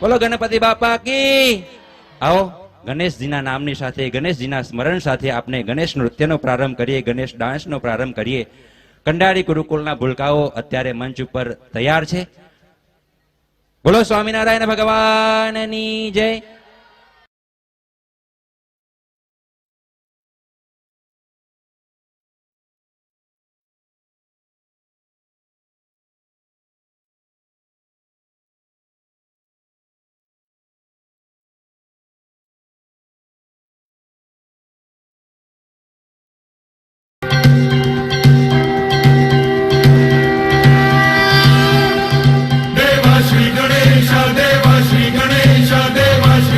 બોલો ગણપતિ બાપા કી. આવો ગણેશજીના નામની સાથે, ગણેશજીના સ્મરણ સાથે આપણે ગણેશ નૃત્યનો પ્રારંભ કરીએ, ગણેશ ડાન્સનો પ્રારંભ કરીએ. કંડારી ગુરુકુળના ભૂલકાઓ અત્યારે મંચ ઉપર તૈયાર છે. બોલો સ્વામિનારાયણ ભગવાનની જય. देवा श्री गणेश देवा श्री गणेश देवा श्री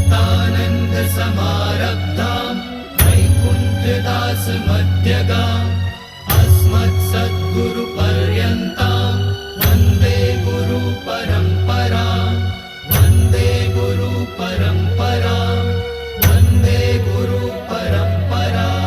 मुक्तानन्द समारब्धाम् वैकुण्ठदास मध्यगाम् अस्मत् सद्गुरु पर्यन्ताम् वन्दे गुरु परम्पराम् वन्दे गुरु परम्पराम् वन्दे गुरु परम्पराम्।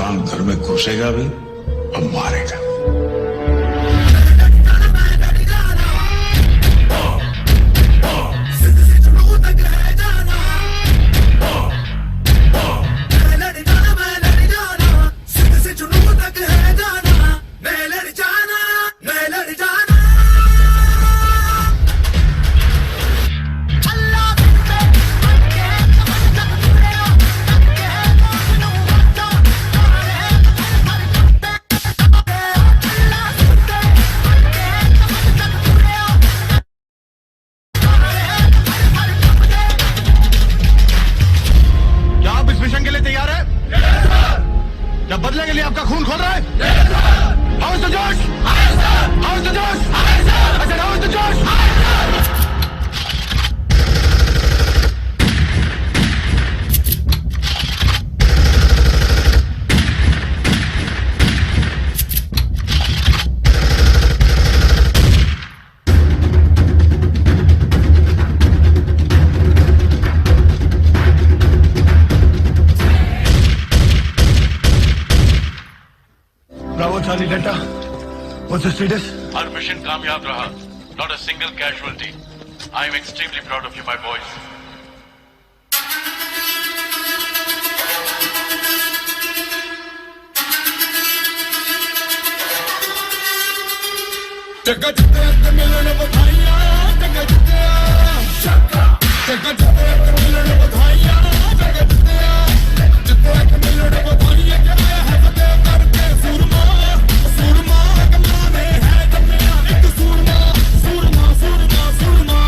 राम घर में घुसेगा भी और मारेगा। क्या बदले के लिए आपका खून खोल रहा है? How is the Josh? How is the Josh? I said, how is the Josh? Bravo Charlie Delta. What's the status? Our mission कामयाब रहा. Not a single casualty. I am extremely proud of you, my boys. जगह जगह मिलन बधाइयां, जगह जगह मिलन बधाइयां, जगह जगह मिलन बधाइयां, क्या है फतेह करके सूरमा, सूरमा कमाने है जमिया एक सूरमा, सूरमा सूरमा सूरमा।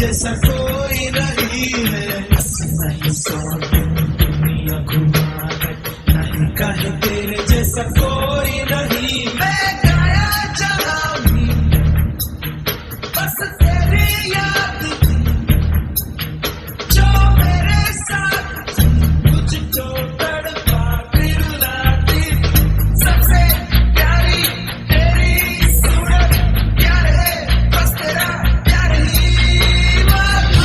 जैसा कोई नहीं है, नहीं सौ दिन दुनिया घुमा है, नहीं कहे तेरे जैसा कोई नहीं। मैं गाया जहाँ भी बस तेरी याद थी, जो मेरे साथ थी, मुझको तड़पा दिल लाती, सबसे प्यारी तेरी सूरत, प्यार है बस तेरा प्यार ही बात।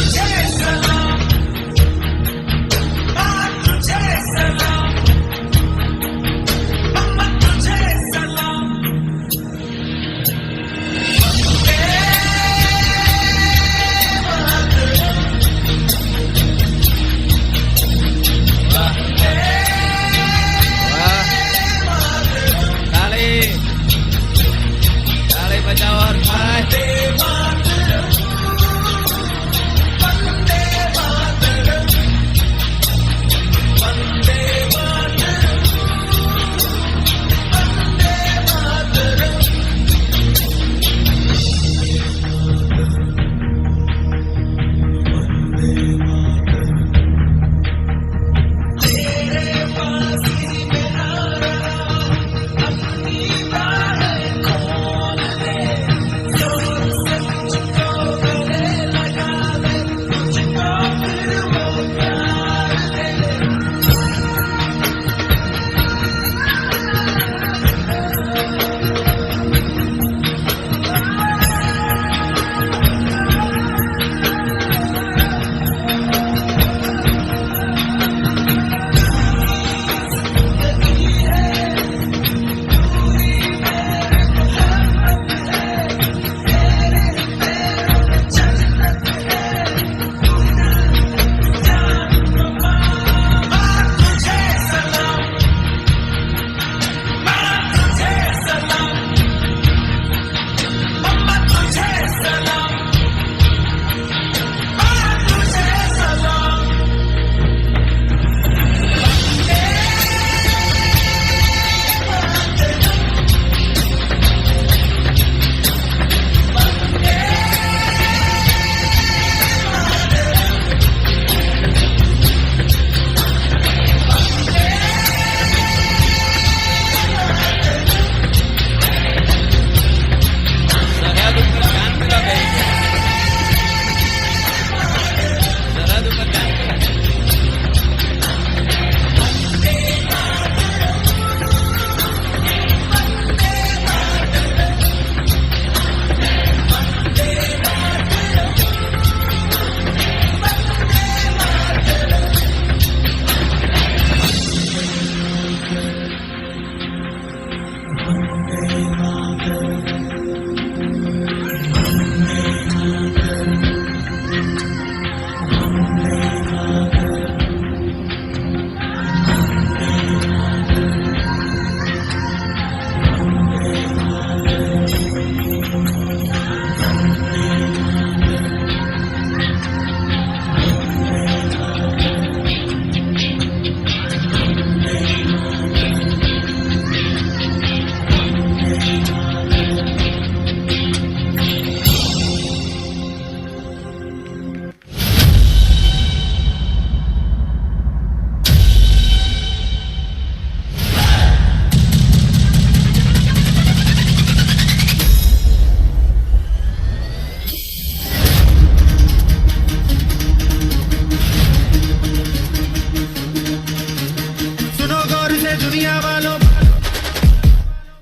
सुनो गौर से दुनिया वालों,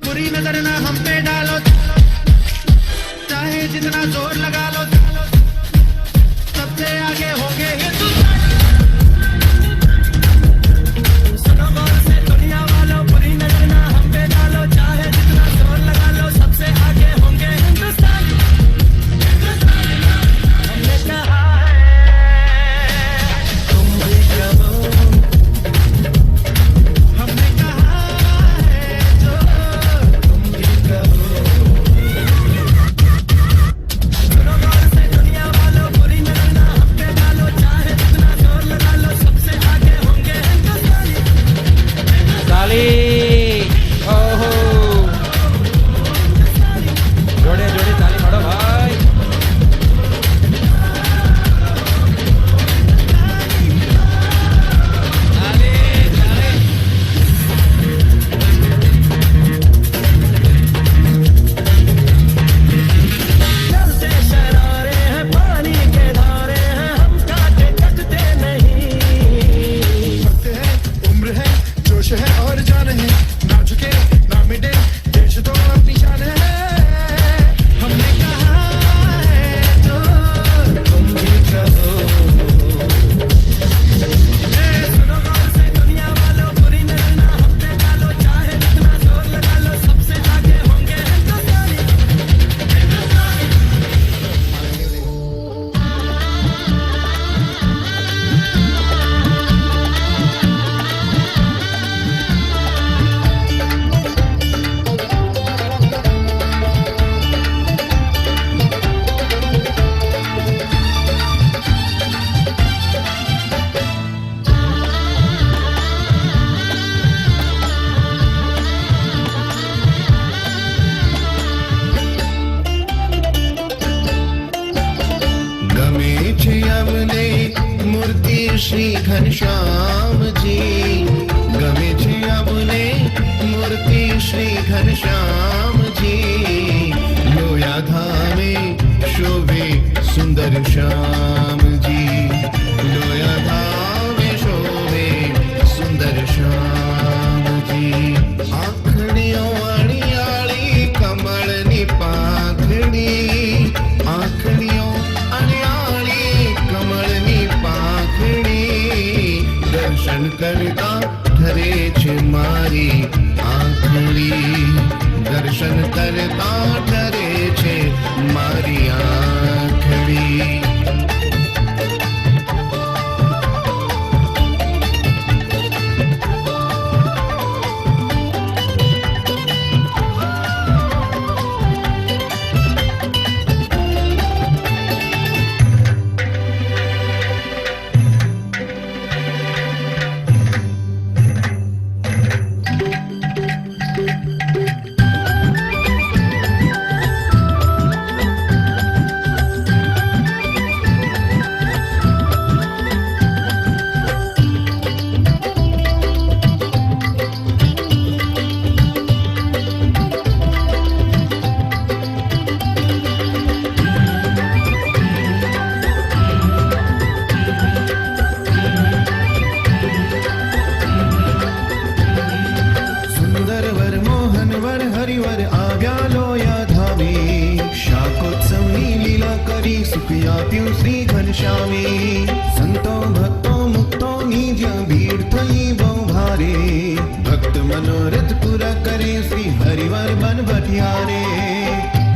बुरी नजर ना हम पे डालो, चाहे जितना जोर लगा लो, सबसे आगे होंगे हिंदुस्तान। सुनो गौर से दुनिया वालों, बुरी नजर ना हम पे डालो, चाहे जितना जोर लगा लो, सबसे आगे होंगे हिंदुस्तान। हमने कहा है तुम भी कहो, हमने कहा है जो तुम भी कहो। सुनो गौर से दुनिया वालों, बुरी नजर ना हम पे डालो, चाहे जितना जोर लगा लो, सबसे आगे होंगे हिंदुस्तानी। તાલી ઓહો જોડે જોડે તાલી પાડો ભાઈ चलते शरारे हैं, पानी के धारे हैं, हम काटे कटते नहीं। वक्त है, उम्र है, जोश है और जान है, ना झुके ना मिटे, देश तो अपनी शान है। हमने कहा है जो तुम भी कहो। सुनो गौर से दुनिया वालों, बुरी नजर ना हम पे डालो, चाहे जितना जोर लगा लो, सबसे आगे होंगे हिंदुस्तानी। ગમે છે અમને મૂર્તિ શ્રી ઘનશ્યામજી, ગમે છે અમને મૂર્તિ શ્રી ઘનશ્યામજી, લોયા ધામે શોભે સુંદર શ્યામજી, લોયા ધામે શોભે સુંદર શ્યામજી, આંખડીઓ અણિયાળી કમળની પાંખડી, આંખડીઓ અણિયાળી કમળની પાંખડી, દર્શન કરતા ઠરે છે મારી આંખડી, દર્શન કરતા ઠરે છે મારી આંખડી। આપ્યું શ્રી ઘનશ્યામે સંતો ભક્તો મુક્તોની જ્યાં ભીડ થઈ બહુ ભારે ભક્ત મનોરથ પૂરા કરે શ્રી હરિવાર બન ભઠિયારે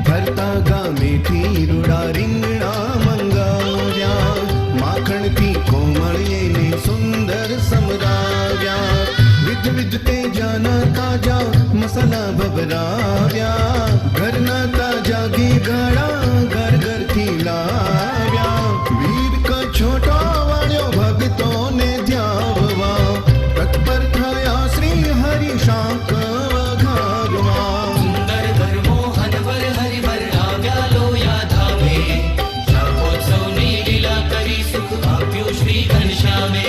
ફરતા ગામેથી રૂડા રીંગણા મંગાવ્યા માખણથી કોમળીને સુંદર સમરાવ્યા વિધ વિધ તેજાના તાજા મસાલા ભભરાવ્યા ઘરના તાજા ઘી ઘડા ઘર ઘરથી લાવ્યા વીર કછોટો વાળ્યો ભક્તોને ધ્યાવવા તત્પર થયા શ્રી હરિ શાંક વઘારવા સુંદર વર મોહન વર હરિવર આવ્યા લોયા ધામે શાકોત્સવની લીલા કરી સુખ આપ્યું શ્રી ઘનશ્યામે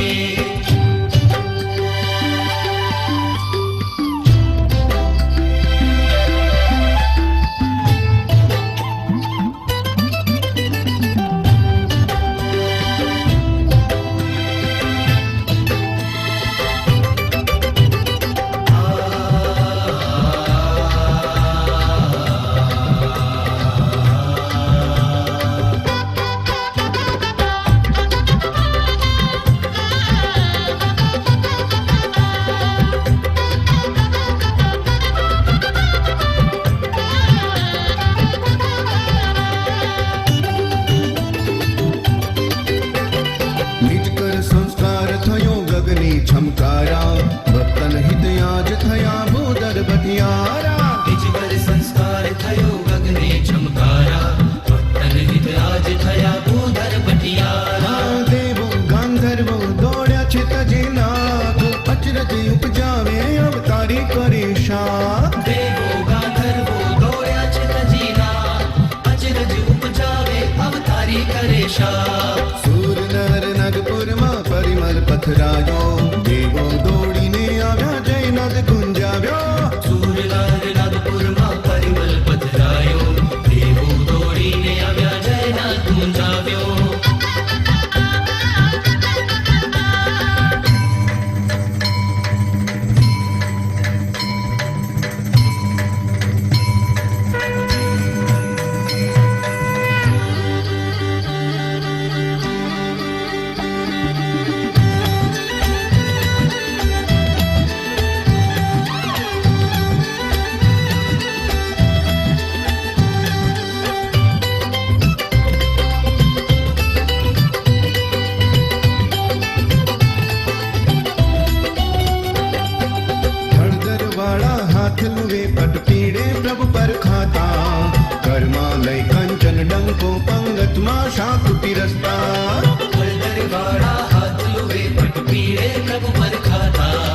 નિજ કર સંસ્કાર થયો ગગની છમકારા ભક્તન હિત આજ થયા ભૂદર ભટિયારા નિજવર સંસ્કાર થયો ગગને ચમકારા ભક્તન હિત આજ થયા ભૂધર પટિયારા આ દેવો ગાંધર્વો દોડ્યા છે તજે નાથ અચરજ ઉપજાવે અવતારી કરે શાહ દેવો ગાંધર્વો દોડ્યા છે તજીના અચરજ ઉપજાવે અવતારી કરે શા સુર નર નગપુરમાં પરિમલ પથરાયો દેવો દોડીને આવ્યા જયનાથ ગુંજાવ્યો સૂરનાર નાગપુરમાં પરિમલ પથરાયો દેવો દોડીને આવ્યા જયનાથ ગુંજાવ્યો હળદર વાળા હાથ લુવે પટ પીડે પ્રભુ પર ખાતા ઘરમાં લઈ કંચન ડંકો પંગતમાં શાક પીરસતા હળદરવાળા હાથ લુવે પટ પીળે પ્રભુ પર ખાતા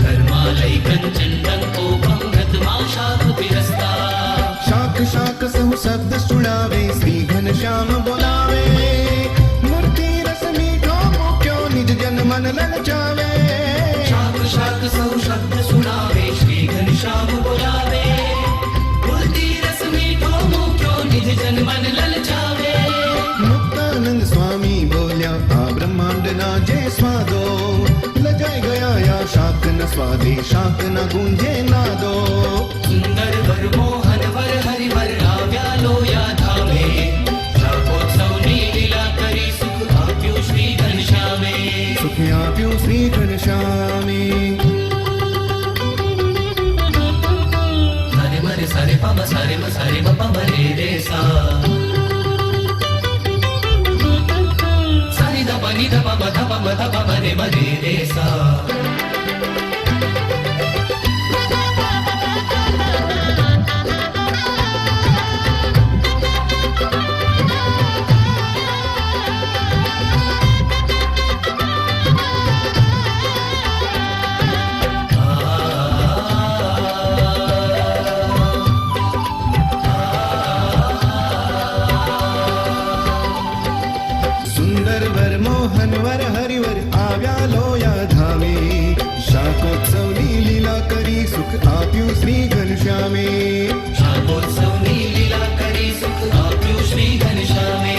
ઘરમાં લઈ કંચન ડંકો પંગતમાં શાક પીરસતા શાક શાક સહુ શબ્દ સુણાવે શ્રી ઘનશ્યામ બોલાવે મૂર્તિ રસ મીઠો મૂક્યો નિજ જન મન લલચાવે શાક શાક સૌ શબ્દ સુનાવે શ્રી ઘનશ્યામ બોલાવે મૂર્તિ રસ મીઠો મૂક્યો નિજ જન મન લલચાવે મુક્તાનંદ સ્વામી બોલ્યા આ બ્રહ્માંડના જે સ્વાદો લજાઈ ગયા યા શાક ન સ્વાદે શાક ન ગુંજે નાદો સુંદર વર મોહન વર હરિવર આવ્યા લોયા ધામે શાકોત્સવની લીલા કરી સુખ આપ્યું શ્રી ઘનશ્યામે સુખ આપ્યું શ્રી ઘનશ્યામે સારે મરે સારે પમ સારે મ સારે મ પમ રે રે સા સારી ધ પની ધ પમ ધ પમ ધ પમ રે મ રે રે સા સુંદર વર મોહન વર હરિવર આવ્યા લોયા ધામે શાકોત્સવની લીલા કરી સુખ આપ્યું શ્રી ઘનશ્યામે શાકોત્સવની લીલા કરી સુખ આપ્યું શ્રી ઘનશ્યામે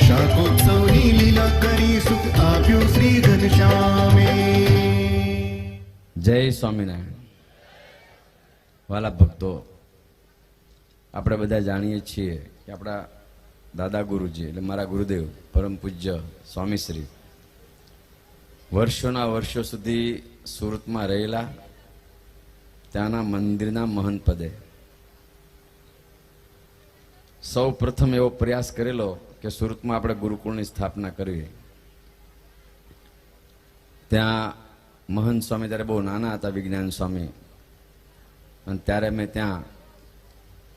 શાકોત્સવની લીલા કરી સુખ આપ્યું શ્રી ઘનશ્યામે જય સ્વામિનારાયણ. વાલા ભક્તો, આપણે બધા જાણીએ છીએ કે આપણા દાદા ગુરુજી એટલે મારા ગુરુદેવ પરમ પૂજ્ય સ્વામીશ્રી વર્ષોના વર્ષો સુધી સુરતમાં રહેલા, ત્યાંના મંદિરના મહંત પદે સૌ પ્રથમ એવો પ્રયાસ કરેલો કે સુરતમાં આપણે ગુરુકુળની સ્થાપના કરવી. ત્યાં મહંત સ્વામી ત્યારે બહુ નાના હતા, વિજ્ઞાન સ્વામી, અને ત્યારે મેં ત્યાં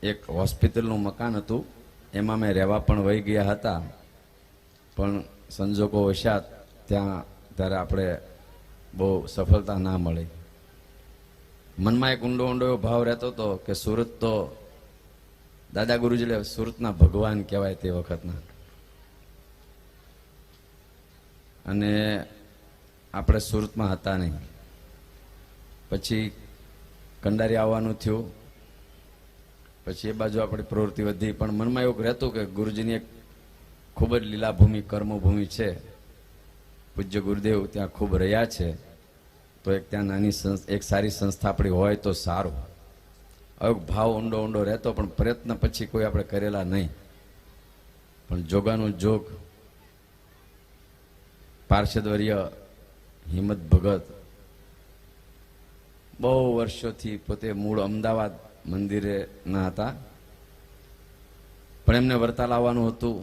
એક હોસ્પિટલનું મકાન હતું, એમાં મેં રહેવા પણ વહી ગયા હતા, પણ સંજોગો વશાત ત્યાં ત્યારે આપણે બહુ સફળતા ના મળી. મનમાં એક ઊંડો ઊંડો એવો ભાવ રહેતો હતો કે સુરત તો દાદા ગુરુજી એટલે સુરતના ભગવાન કહેવાય તે વખતના, અને આપણે સુરતમાં હતા નહીં. પછી કંડારી આવવાનું થયું, પછી એ બાજુ આપણી પ્રવૃત્તિ વધી, પણ મનમાં એવું રહેતું કે ગુરુજીની એક ખૂબ જ લીલાભૂમિ કર્મભૂમિ છે, પૂજ્ય ગુરુદેવ ત્યાં ખૂબ રહ્યા છે, તો એક ત્યાં નાની એક સારી સંસ્થા આપણી હોય તો સારું. હવે ભાવ ઊંડો ઊંડો રહેતો, પણ પ્રયત્ન પછી કોઈ આપણે કરેલા નહીં. પણ જોગાનું જોગ પાર્ષદવર્ય હિંમત ભગત બહુ વર્ષોથી પોતે મૂળ અમદાવાદ મંદિરે ના હતા, પણ એમને વરતાલ આવવાનું હતું,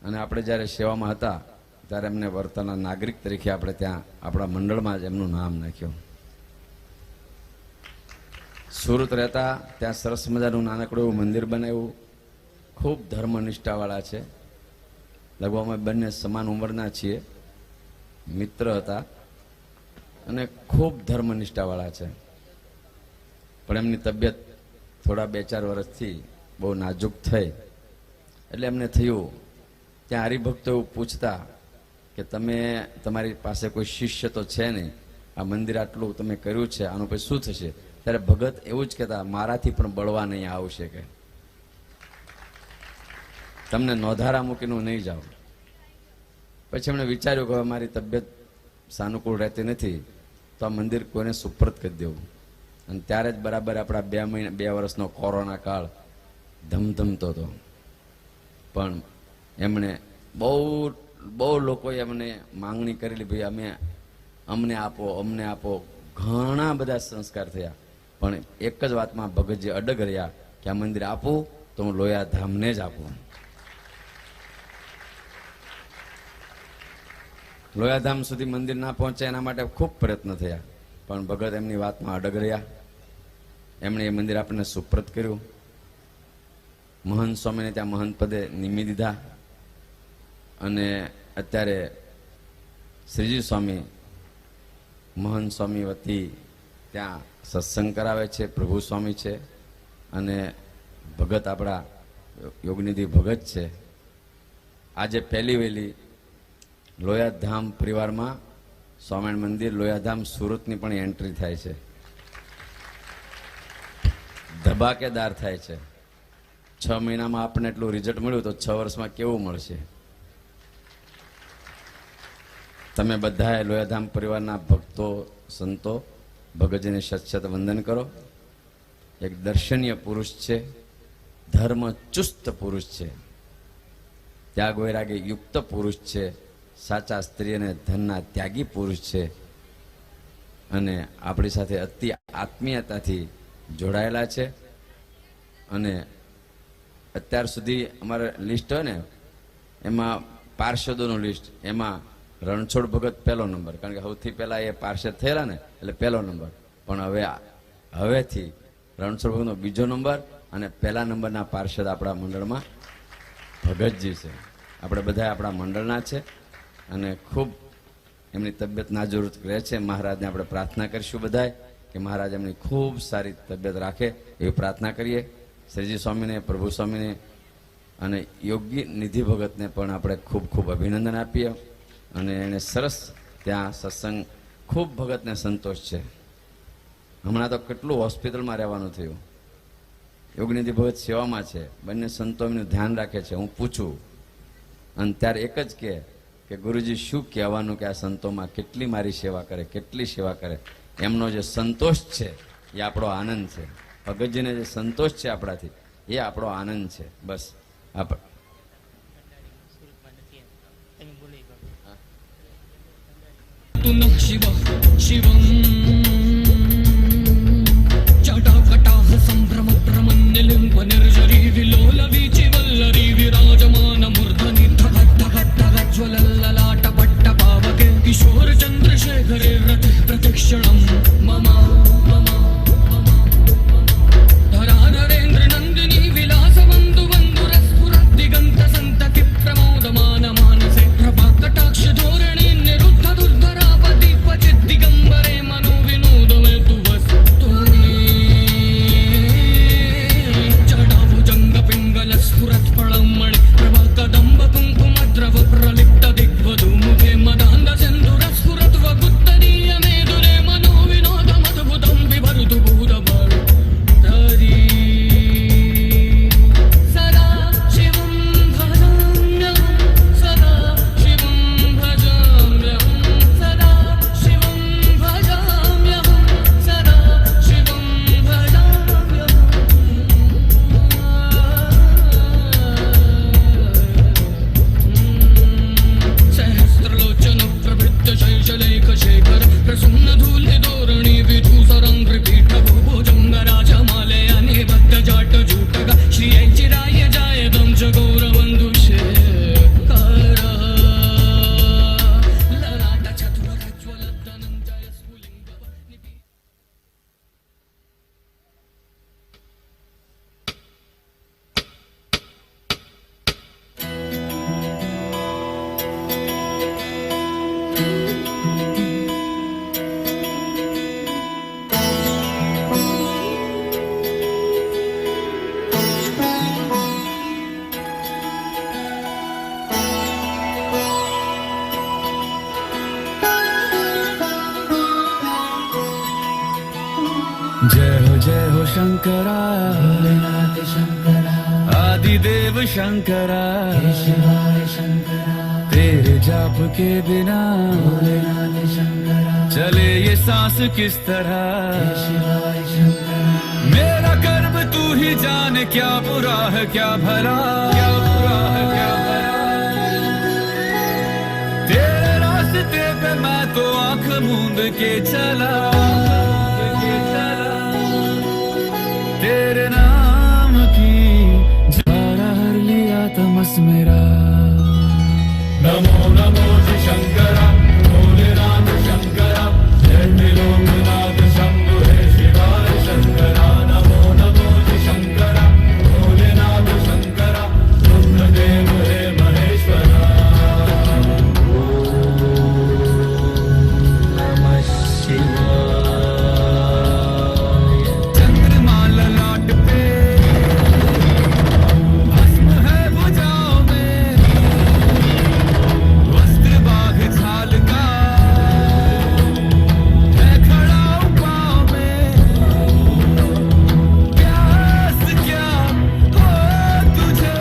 અને આપણે જ્યારે સેવામાં હતા ત્યારે એમને વરતાલના નાગરિક તરીકે આપણે ત્યાં આપણા મંડળમાં જ એમનું નામ નાખ્યું. સુરત રહેતા ત્યાં સરસ મજાનું નાનકડું એવું મંદિર બનાવ્યું. ખૂબ ધર્મનિષ્ઠાવાળા છે, લગભગ અમે બંને સમાન ઉંમરના છીએ, મિત્ર હતા, અને ખૂબ ધર્મનિષ્ઠાવાળા છે. પણ એમની તબિયત થોડા 2-4 વર્ષથી બહુ નાજુક થઈ, એટલે એમને થયું ત્યાં હરિભક્તો એવું પૂછતા કે તમે તમારી પાસે કોઈ શિષ્ય તો છે નહીં, આ મંદિર આટલું તમે કર્યું છે, આનું પછી શું થશે? ત્યારે ભગત એવું જ કહેતા, મારાથી પણ બળવા નહીં આવશે, કે તમને નોંધારા મૂકીને હું નહીં જાઉં. પછી એમણે વિચાર્યું કે હવે મારી તબિયત સાનુકૂળ રહેતી નથી, તો આ મંદિર કોઈને સુપ્રત કરી દેવું. અને ત્યારે જ બરાબર આપણા 2 વર્ષનો કોરોના કાળ ધમધમતો હતો. પણ એમણે બહુ લોકોએ એમને માંગણી કરેલી, ભાઈ અમને આપો. ઘણા બધા સંસ્કાર થયા, પણ એક જ વાતમાં ભગતજી અડગ રહ્યા કે આ મંદિર આપું તો હું લોયા ધામને જ આપું. લોયાધામ સુધી મંદિર ના પહોંચે એના માટે ખૂબ પ્રયત્ન થયા, પણ ભગત એમની વાતમાં અડગ રહ્યા. એમણે એ મંદિર આપણને સુપ્રત કર્યું. મહંત સ્વામીને ત્યાં મહંત પદે નિમી દીધા, અને અત્યારે શ્રીજી સ્વામી મહંત સ્વામી વતી ત્યાં સત્સંગ કરાવે છે, પ્રભુ સ્વામી છે, અને ભગત આપણા યોગનિધિ ભગત છે. આજે પહેલી વહેલી લોયાધામ પરિવારમાં સ્વામિનારાયણ મંદિર લોયાધામ સુરતની પણ એન્ટ્રી થાય છે, ધબાકેદાર થાય છે. 6 મહિનામાં આપણને એટલું રિઝલ્ટ મળ્યું, તો 6 વર્ષમાં કેવું મળશે? તમે બધાએ લોયાધામ પરિવારના ભક્તો સંતો ભગતજીને શત વંદન કરો. એક દર્શનીય પુરુષ છે, ધર્મ ચુસ્ત પુરુષ છે, ત્યાગ વૈરાગ્ય યુક્ત પુરુષ છે, સાચા સ્ત્રી અને ધનના ત્યાગી પુરુષ છે, અને આપણી સાથે અતિ આત્મીયતાથી જોડાયેલા છે. અને અત્યાર સુધી અમારે લિસ્ટ હોય ને, એમાં પાર્ષદોનું લિસ્ટ, એમાં રણછોડ ભગત પહેલો નંબર, કારણ કે સૌથી પહેલા એ પાર્ષદ થયેલા ને, એટલે પહેલો નંબર. પણ હવેથી રણછોડ ભગતનો બીજો નંબર, અને પહેલા નંબરના પાર્ષદ આપણા મંડળમાં ભગતજી છે. આપણે બધા આપણા મંડળના છે, અને ખૂબ એમની તબિયત નાજુક રહે છે. મહારાજને આપણે પ્રાર્થના કરીશું બધાએ કે મહારાજ એમની ખૂબ સારી તબિયત રાખે, એવી પ્રાર્થના કરીએ. શ્રીજી સ્વામીને, પ્રભુ સ્વામીને અને યોગી નિધિ ભગતને પણ આપણે ખૂબ ખૂબ અભિનંદન આપીએ. અને એને સરસ ત્યાં સત્સંગ, ખૂબ ભગતને સંતોષ છે. હમણાં તો કેટલું હોસ્પિટલમાં રહેવાનું થયું. યોગનિધિ ભગત સેવામાં છે, બંને સંતો એમનું ધ્યાન રાખે છે. હું પૂછું અને ત્યારે એક જ કે ગુરુજી શું કહેવાનું કે આ સંતોમાં કેટલી મારી સેવા કરે, કેટલી સેવા કરે. એમનો જે સંતોષ છે એ આપણો આનંદ છે. ભગતજીને જે સંતોષ છે આપણાથી, એ આપણો આનંદ છે. બસ शिव शिवं जटाकटाह सम्भ्रम प्रमन्यलिम्ब निर्जरी विलोल वीचिवल्लरी विराजमान मूर्धनि धग धग धग ज्वलल्ललाट पट्ट पावके किशोर चन्द्रशेखरे प्रतीक्षणं मम मम धरा शंकरा भोलेनाथ शंकरा आदिदेव शंकरा शिवाय शंकरा तेरे जाप के बिना भोलेनाथ शंकरा चले ये सांस किस तरह शिवाय शंकरा मेरा कर्म तू ही जाने क्या बुरा है क्या भला क्या बुरा है क्या भला तेरे रास्ते पे मैं तो आंख मूंद के चला तेरे नाम की ज्वाला हर लिया तमस मेरा नमो नमो शंकरा भोलेनाथ शंकरा जय लोकनाथ शंभु हे शिवाय शंकरा नमो नमो शंकरा भोलेनाथ शंकरा रुद्रदेव हे महेश्वरा नमः शिवाय चंद्रमा ललाट पे भस्म है भुजाओं में वस्त्र बाघ छाल का मैं खड़ा हूँ पाँव में प्यास क्या हो तुझे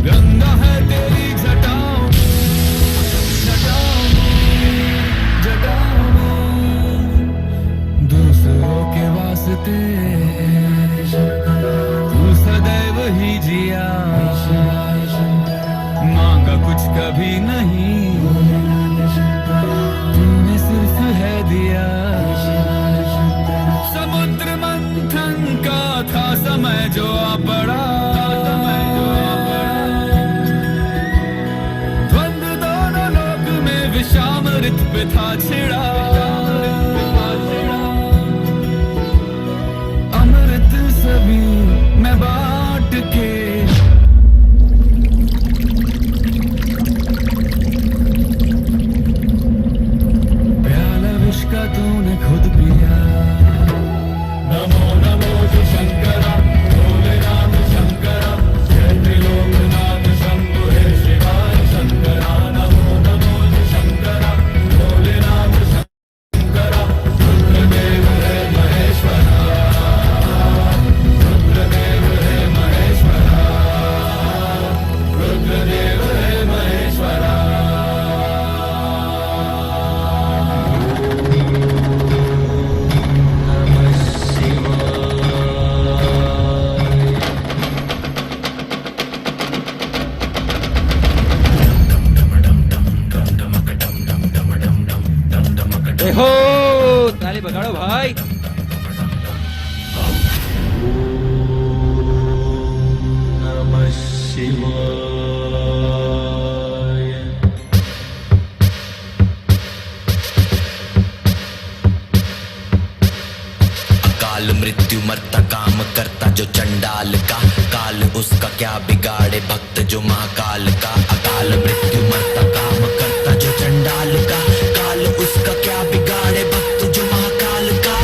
गंगा है तेरी जटाओं दूसरों के वास्ते तू सदैव ही जिया मांगा कुछ कभी नहीं तूने सिर्फ है दिया समुद्र मंथन का था समय जो आ पड़ा द्वंद्व दोनों लोक में विषामृत पे था छिड़ा अमृत सभी मैं बांट के प्याला विष का तूने खुद पिया नमो नमो शंकरा भोलेनाथ शंकरा जय त्रिलोकनाथ शंभु हे शिवाय शंकरा नमो नमो शंकरा भोलेनाथ शंकरा रुद्रदेव हे महेश्वरा रुद्रदेव हे महेश्वरा रुद्रदेव हे महेश्वरा हो ताली बगाड़ो भाई नमः शिवाय अकाल मृत्यु मरता काम करता जो चंडाल का काल उसका क्या बिगाड़े भक्त जो महाकाल का अकाल मृत्यु मरता काम करता जो चंडाल का काल उसका क्या बिगाड़े भक्त जो महाकाल का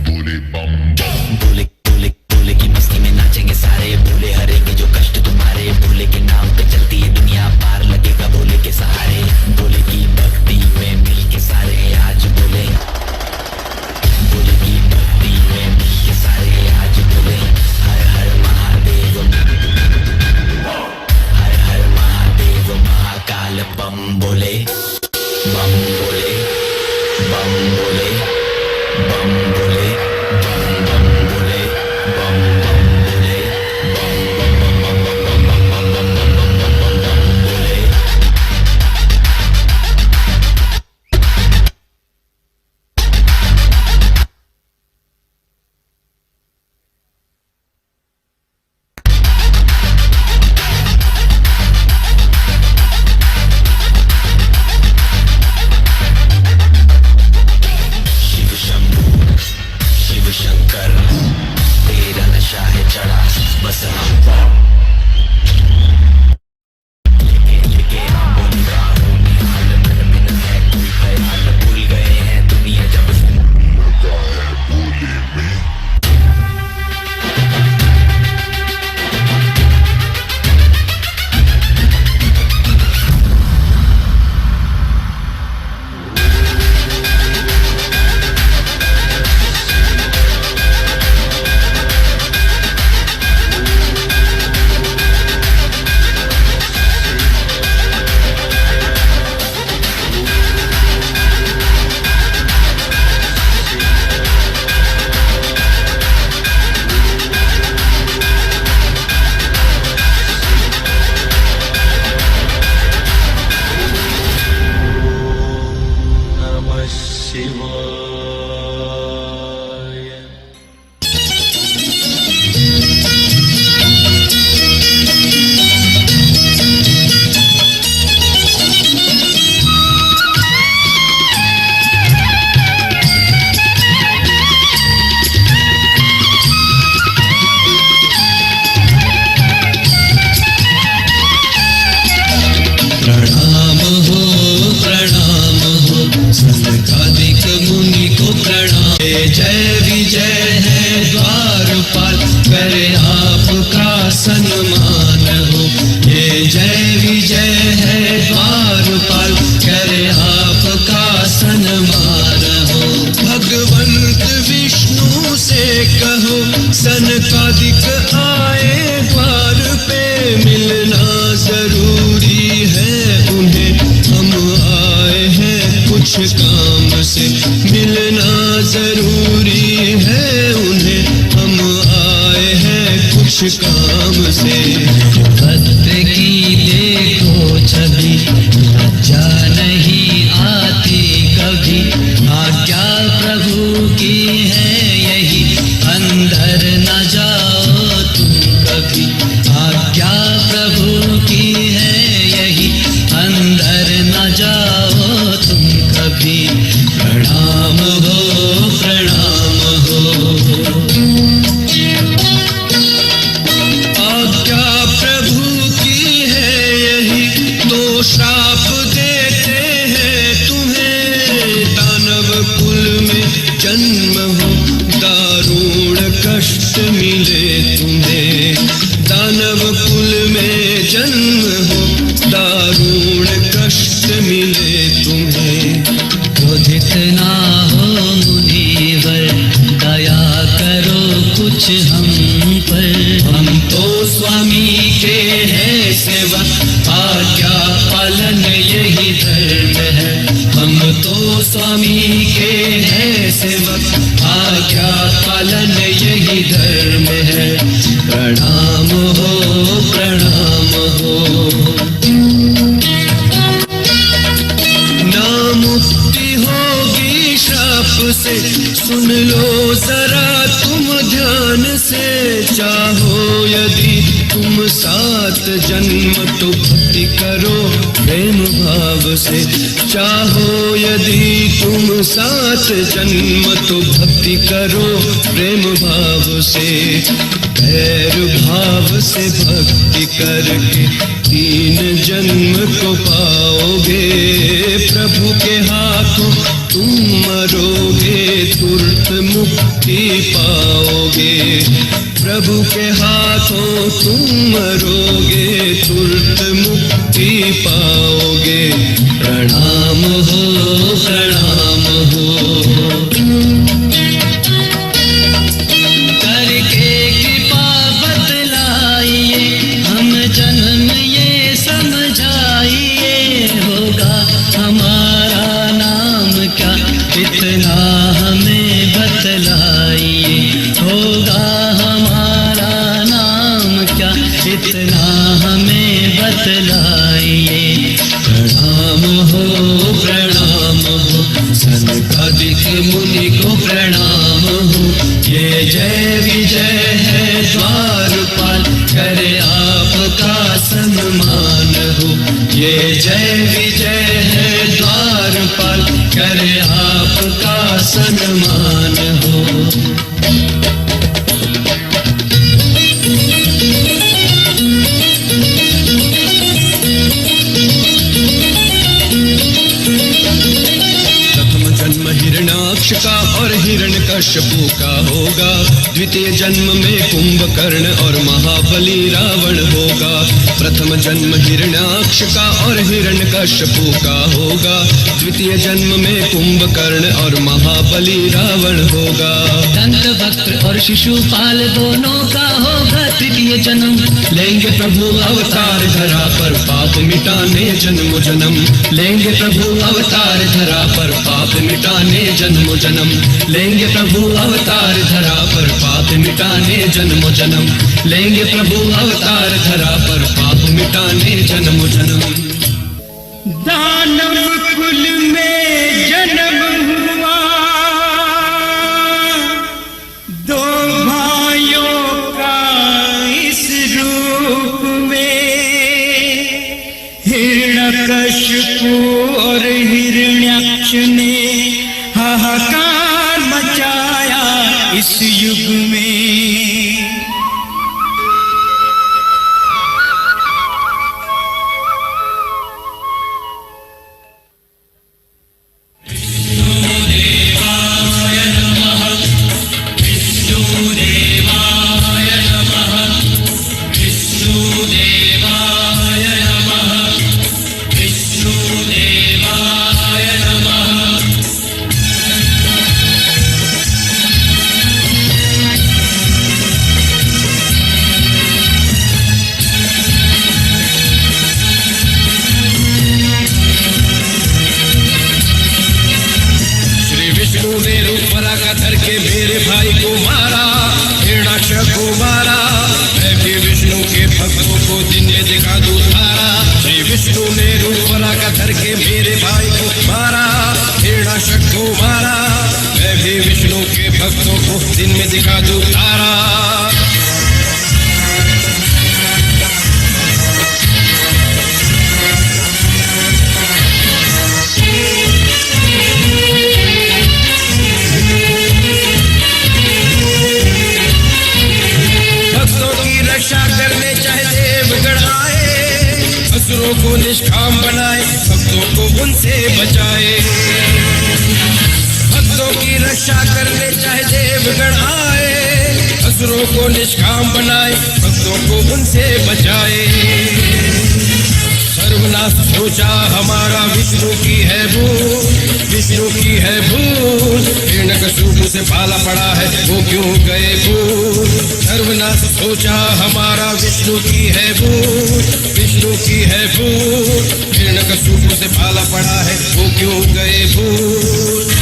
भूले भूले भूले की मस्ती में नाचेंगे सारे भूले हरेंगे जो कष्ट तुम्हारे भूले के नाम पे चलती है दुनिया पार लगेगा भोले के सहारे भोले की भक्ति में मिल के सारे आज बोले भोले की भक्ति में मिल के सारे आज बोले हर हर महादेव हर हर महादेव महाकाल बम बोले बम बोले बम बोले बम बोले बम बम बोले बम बम बोले बम बम बम बम बम बम बम बम बम बम बम बम बोले शिव शंभू सनकादिक आए द्वार पे, मिलना जरूरी है उन्हें, हम आए हैं कुछ काम से। मिलना जरूरी है उन्हें, हम आए हैं कुछ काम से। भक्त की देखो छवि, लज्जा नहीं आती कभी, आज्ञा प्रभु की है यही, अंदर न जाओ तुम कभी। आज्ञा प्रभु की है यही, अंदर न जाओ तुम कभी। प्रणाम हो, प्रणाम हो। आज्ञा प्रभु की है यही, तो श्राप देते हैं तुम्हें। दानव कुल में जन्म हो, दारुण कष्ट मिले तुम्हें। दानव कुल में जन्म हो, दारुण कष्ट मिले तुम्हें। क्रोधित ना हो मुनिवर, दया करो कुछ हम पर। हम तो स्वामी के हैं सेवक, आज्ञा पालन यही धर्म है। हम तो स्वामी के हैं सेवक, आज्ञा पालन यही धर्म है। प्रणाम हो, प्रणाम हो। ना मुक्ति होगी श्राप से, सुन लो जरा तुम ध्यान से। चाहो यदि तुम 7 जन्म तो भक्ति करो प्रेम भाव से। चाहो यदि तुम 7 जन्म तो भक्ति करो प्रेम भाव से। पैर भाव से भक्ति करके 3 जन्म को पाओगे। प्रभु के हाथों तुम मरोगे, तुरंत मुक्ति पाओगे। प्रभु के हाथों तुम मरोगे, तुरंत मुक्ति पाओगे। प्रणाम हो, प्रणाम हो। करके कृपा बतलाइए, हम जन्म ये समझाइए। होगा हमारा नाम क्या, इतना हमें बतलाइए। होगा हमारा नाम क्या, इतना हमें बतलाइए। प्रणाम हो, प्रणाम हो। सनकादिक मुनि को प्रणाम हो। ये जय विजय है द्वारपाल, करे आपका सम्मान हो। ये जय विजय है द्वारपाल, करे आपका सम्मान हो। हिरण्याक्ष का और हिरण्यकश्यपु का होगा। द्वितीय जन्म में कुंभकर्ण और महाबली रावण होगा। प्रथम जन्म हिरण्याक्ष का और हिरण्यकश्यपु का होगा। द्वितीय जन्म में कुंभकर्ण और महाबली रावण होगा। दंत वक्त्र और शिशुपाल दोनों का होगा तृतीय जन्म। लेंगे प्रभु अवतार धरा पर पाप मिटाने जन्म जन्म। लेंगे प्रभु अवतार धरा पर पाप मिटाने जन्म जन्म। लेंगे प्रभु अवतार धरा पर पाप मिटाने जन्म जन्म। लेंगे प्रभु अवतार धरा पर पाप मिटाने जन्म जन्म। दानव कुल में जन्म हुआ, दो भाइयों का इस रूप में। हिरण्यकश्यपु और हिरण्याक्ष ने हाहाकार मचाया इस युग में। का धर के मेरे भाई को मारा, हिरण्याकश्यप को मारा। मैं भी विष्णु के भक्तों को दिन में दिखा दूं तारा। रक्षा करने चाहे देवगण आए, असुरों को निष्काम बनाए, भक्तों को उनसे बचाए। भक्तों की रक्षा करने चाहे देवगण आए, असुरों को निष्काम बनाए, भक्तों को उनसे बचाए। सर्वनाश सोचा हमारा विष्णु की है भूल, विष्णु की है भूल। हिरण्यकश्यप से पाला पड़ा है वो क्यों गए भूल। सर्वनाश सोचा हमारा विष्णु की है भूल, विष्णु की है भूल। हिरण्यकश्यप से पाला पड़ा है वो क्यों गए भूल।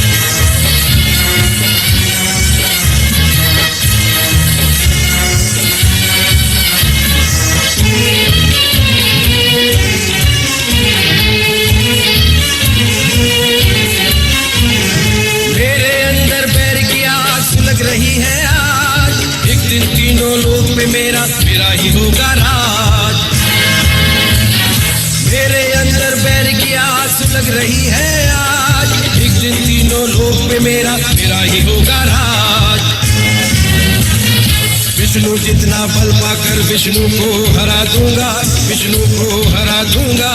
मेरा ही होगा राज। मेरे अंदर बैर की आग सुलग रही है आज, एक दिन तीनों लोक में मेरा ही होगा राज। विष्णु जितना बल पाकर विष्णु को हरा दूंगा, विष्णु को हरा दूंगा।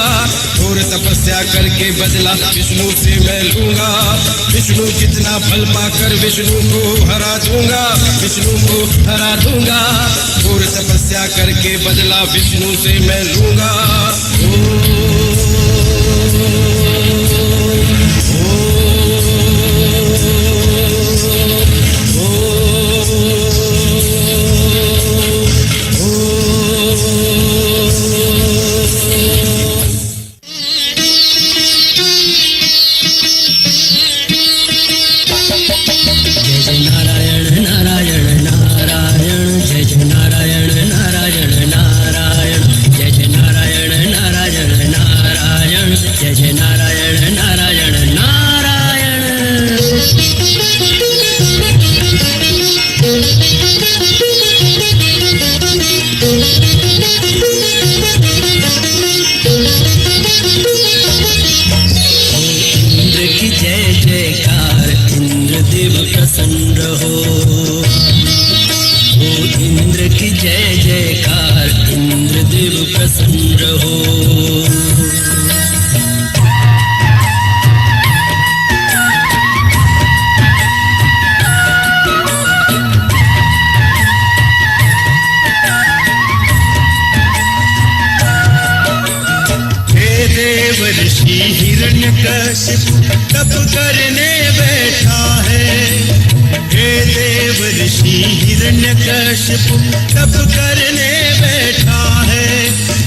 घोर तपस्या करके बदला विष्णु से मैं लूंगा। विष्णु जितना बल पाकर विष्णु को हरा दूंगा, विष्णु को हरा दूंगा। घोर तपस्या करके बदला विष्णु से मैं लूंगा। तप करने बैठा है, हे देव ऋषि हिरण्यकश्यप तप करने बैठा है।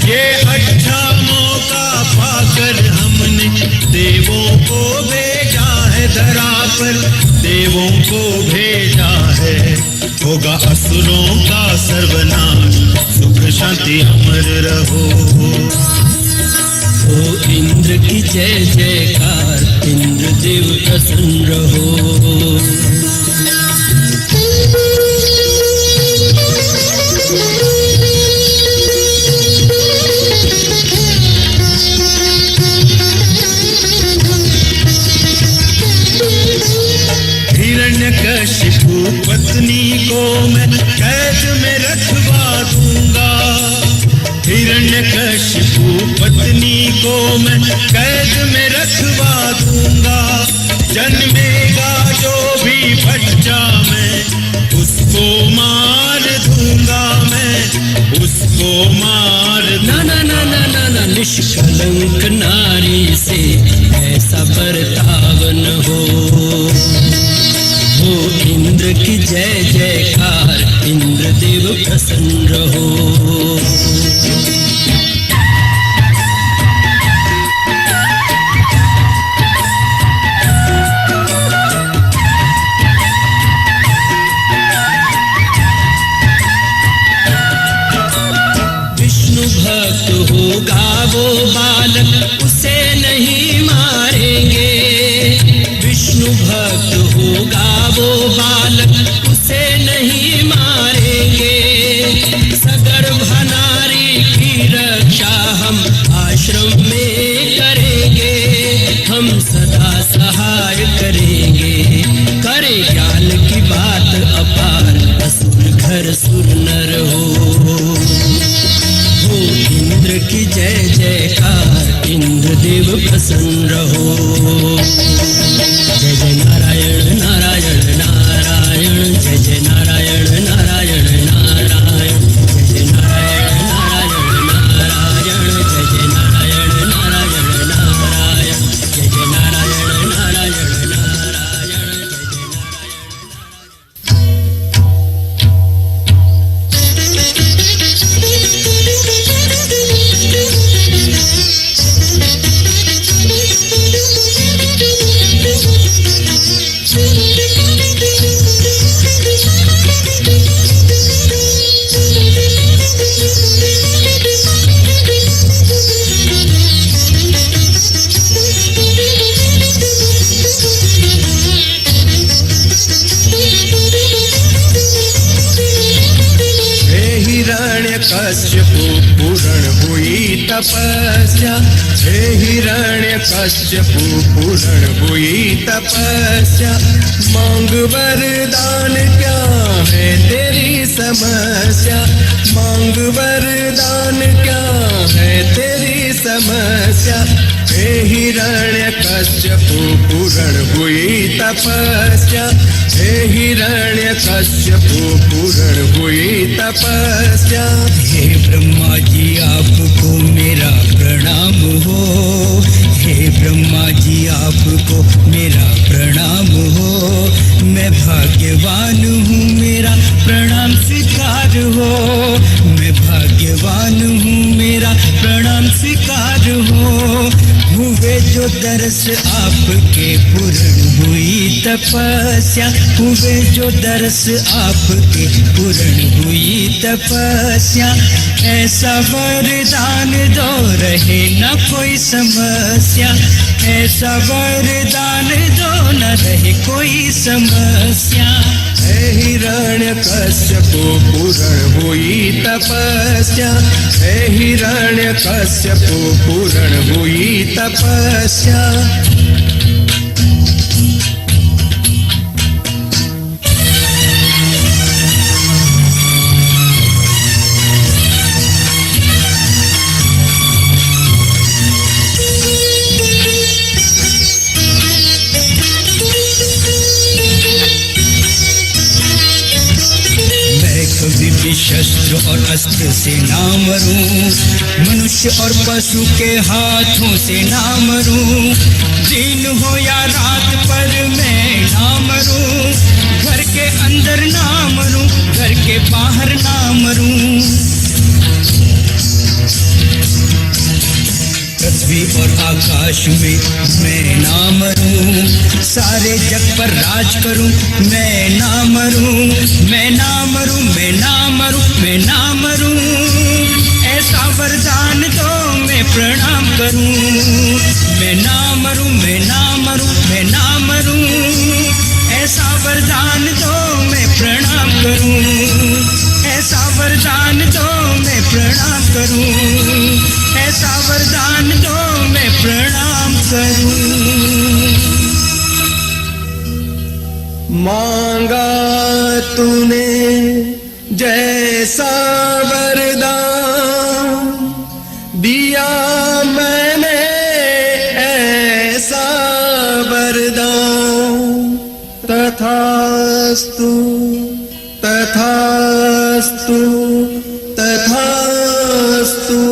ये अच्छा मौका पाकर हमने देवों को भेजा है, धरा पर देवों को भेजा है। होगा असुरों का सर्वनाश, सुख शांति अमर रहो। ओ इंद्र की जय जयकार, इंद्र देव प्रसन्न रहो। हिरण्यकश्यप पत्नी को मैं कैद में रखवा दूंगा। हिरण्यकश्यप पत्नी को मैं कैद में रखवा दूंगा। जन्मेगा जो भी बच्चा मैं उसको मार दूंगा, मैं उसको मार दूंगा। ना ना ना ना ना ना, निष्कलंक नारी से ऐसा बर्ताव न हो। हो इंद्र की जय जयकार, इंद्र देव प्रसन्न रहो। विष्णु भक्त होगा वो बालक, उसे भक्त होगा वो बालक उसे नहीं मारेंगे। सगर भनारी की रक्षा हम आश्रम में करेंगे। हम सदा सहाय करेंगे। करे ज्ञान की बात अपार असुर घर सुर नर हो इंद्र की जय जयकार इंद्र देव प्रसन्न रहो। जय जय नारायण नारायण नारायण जय जय नारायण नारायण नारायण जय जय नारायण नारायण नारायण जय जय नारायण नारायण नारायण जय जय नारायण नारायण नारायण जय जय हिरण्यकश्यपु पूर्ण हुई तपस्या। हे हिरण्यकश्यपु पूर्ण हुई तपस्या। मांग वरदान क्या है तेरी समस्या। मांग वरदान क्या है तेरी समस्या। हे हिरण्यकश्यपु पूर्ण हुई तपस्या। हे हिरण्यकश्यपु पूर्ण हुई तपस्या। हे ब्रह्मा जी आपको मेरा प्रणाम हो। हे ब्रह्मा जी आपको मेरा प्रणाम हो। मैं भाग्यवान हूँ मेरा प्रणाम स्वीकार हो। मैं भाग्यवान हूँ मेरा प्रणाम स्वीकार हो। हुए जो दर्श आपके पूर्ण हुई तपस्या। हुए जो दर्श आपके पूर्ण हुई तपस्या। ऐसा वरदान दो रहे न कोई समस्या। ऐसा वरदान दो न रहे कोई समस्या। हे हिरण्यकश्यपु पूर्ण हुई तपस्या। हे हिरण्यकश्यपु पूर्ण हुई तपस्या। शस्त्र और अस्त्र से ना मरूं। मनुष्य और पशु के हाथों से ना मरूं। दिन हो या रात पर मैं ना मरूं। घर के अंदर ना मरूं। घर के बाहर ना मरूं। पृथ्वी और आकाश में मैं ना मरूं। सारे जग पर राज करूं मैं ना मरूं। मैं ना मरूं मैं ना मरूं मैं ना मरूं। ऐसा वरदान दो मैं प्रणाम करूं। मैं ना मरूं मैं ना मरूं मैं ना मरूं। ऐसा वरदान दो मैं प्रणाम करूं। ऐसा वरदान दो मैं प्रणाम करूं। ऐसा वरदान दो मैं प्रणाम करूं। मांगा तूने जैसा वरदान दिया मैंने ऐसा वरदान। तथास्तु तथास्तु तथास्तु।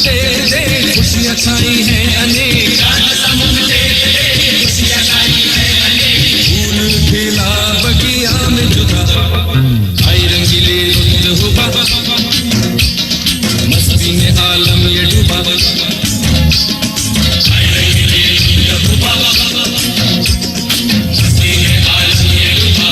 देख देख खुशियाँ छाई हैं अनेक, चांद समुद्र देख देख खुशियाँ छाई हैं अनेक। फूल खिला बगिया में जुदा, आई रंगीले लुत्फ हुआ, मस्ती में आलम ये डूबा, आई रंगीले लुत्फ हुआ, मस्ती में आलम ये डूबा।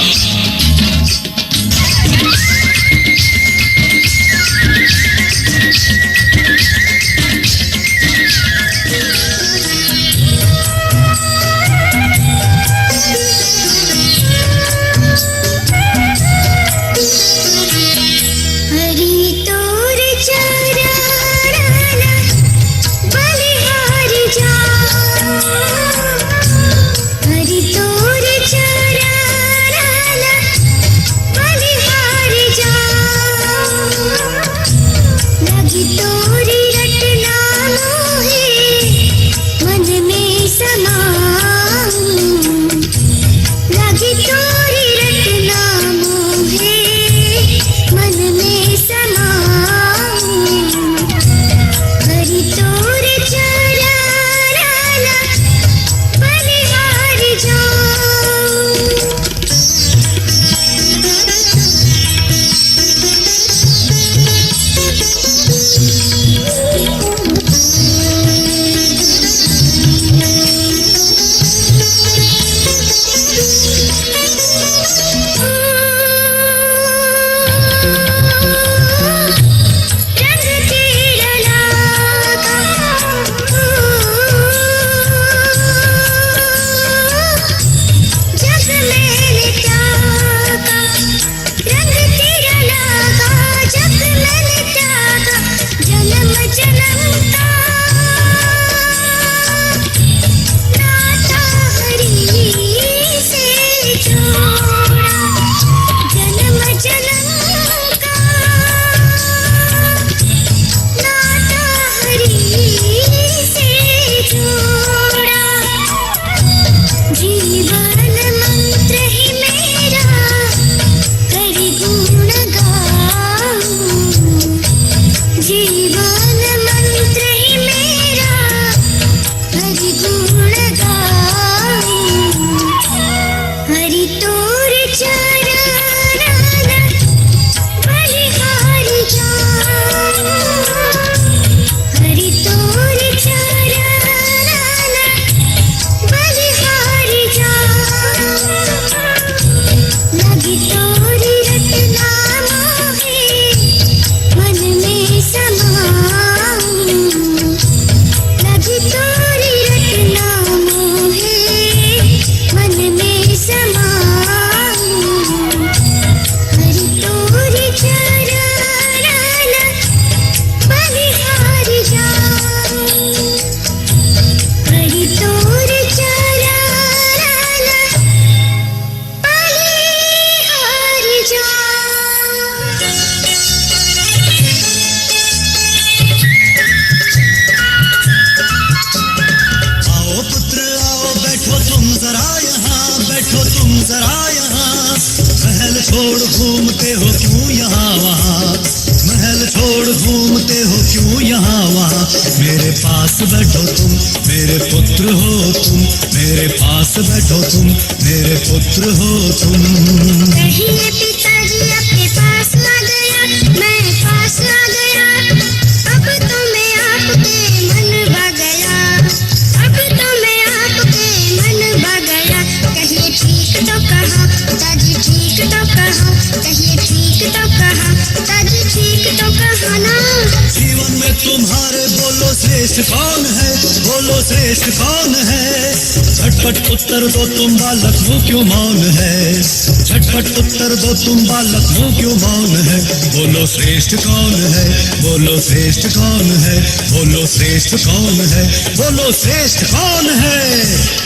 झटपट उत्तर दो तुम बालक मुँह क्यों मौन है, झटपट उत्तर दो तुम बालक मुँह क्यों मौन है। बोलो श्रेष्ठ कौन है, बोलो श्रेष्ठ कौन है, बोलो श्रेष्ठ कौन है, बोलो श्रेष्ठ कौन है।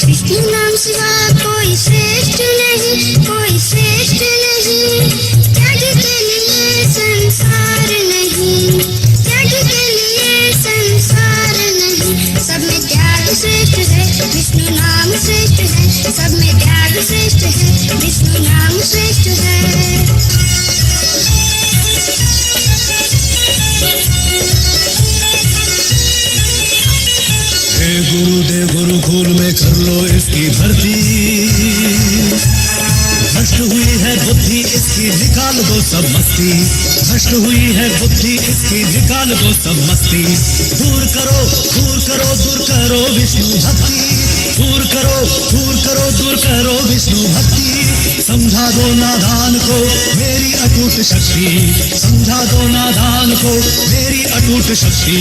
विष्णु नाम सिवा कोई श्रेष्ठ नहीं, कोई श्रेष्ठ नहीं। त्याग के लिए संसार नहीं, त्याग के लिए संसार नहीं। सब में त्याग श्रेष्ठ है, विष्णु नाम श्रेष्ठ है। सब में त्याग श्रेष्ठ है, विष्णु नाम श्रेष्ठ है। गुरुदेव गुरुकुल में कर लो इसकी भर्ती, भ्रष्ट हुई है बुद्धि इसकी निकाल दो सब मस्ती, भ्रष्ट हुई है बुद्धि इसकी निकाल दो सब मस्ती। दूर करो दूर करो दूर करो विष्णु भक्ति, दूर करो दूर करो दूर करो विष्णु भक्ति। समझा दो नादान को मेरी अटूट शक्ति, समझा दो नादान को मेरी अटूट शक्ति।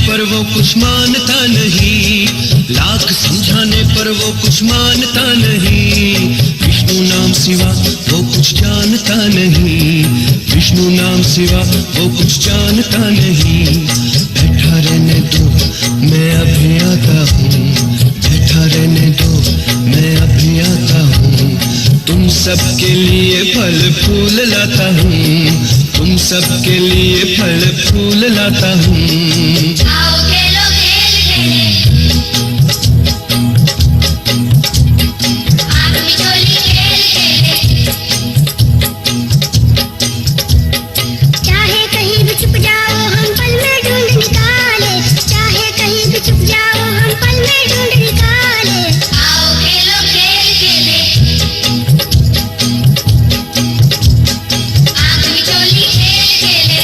पर वो कुछ मानता नहीं, लाख समझाने पर वो कुछ मानता नहीं। विष्णु नाम सिवा वो कुछ जानता नहीं, विष्णु नाम सिवा वो कुछ जानता नहीं। बैठा रहने दो मैं अभी आता हूँ, बैठा रहने दो मैं अभी आता हूँ। तुम सबके लिए फल फूल लाता हूँ, तुम सबके लिए फल फूल लाता हूँ। आओ खेलो खेल खेले, आग में चोली खेल खेले। चाहे कहीं भी छुप जाओ हम पल में ढूंढ निकाले, चाहे कहीं भी छुप जाओ हम पल में ढूंढ निकाले। आओ खेलो खेल खेले, आग में चोली खेल खेले।